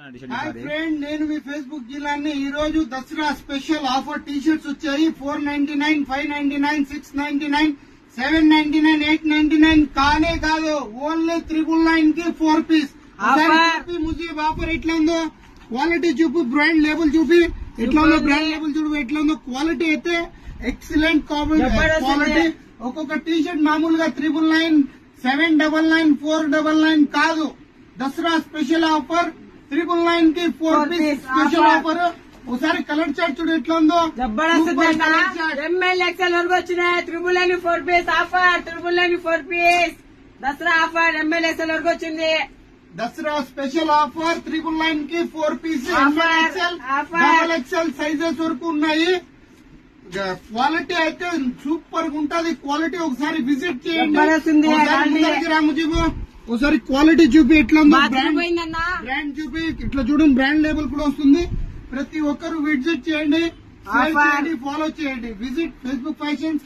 Hi friend, నేను మీ Facebook జిల్లాని. ఈ రోజు Dasara special offer T shirts వచ్చాయి. 499, 599, 699, 799, 899 కానే కాదు, ఓన్లీ 999 కి 4 పీస్. ముజీబ్ ఆఫర్ ఎట్లా ఉందో క్వాలిటీ చూపు, బ్రాండ్ లేబుల్ చూపి ఎట్లా ఉందో, బ్రాండ్ లేబుల్ చూపు ఎట్లా ఉందో. క్వాలిటీ అయితే ఎక్సలెంట్ క్వాలిటీ. ఒక్కొక్క టీ షర్ట్ మామూలుగా 999, 799, 499 కాదు. దసరా స్పెషల్ ఆఫర్ 999 కి 4 పీస్ స్పెషల్ ఆఫర్. ఒకసారి కలర్ చార్ట్ చూడు ఎట్లా ఉందో. MLXL వరకు వచ్చినాయి. 999 4 piece offer. 999 4 piece Dasara offer MLXL వరకు వచ్చింది. దసరా స్పెషల్ ఆఫర్ 999 కి 4 పీస్ MLXL సైజెస్ వరకు ఉన్నాయి. క్వాలిటీ అయితే సూపర్ గా ఉంటది. క్వాలిటీ ఒకసారి విజిట్ చేయండి. రాముజీబు ఒకసారి క్వాలిటీ చూపి ఎట్లా ఉందో, బ్రాండ్ చూపి ఇట్లా చూడండి. బ్రాండ్ లేబుల్ కూడా వస్తుంది. ప్రతి ఒక్కరు విజిట్ చేయండి, ఫాలో చేయండి. Visit Facebook fashions.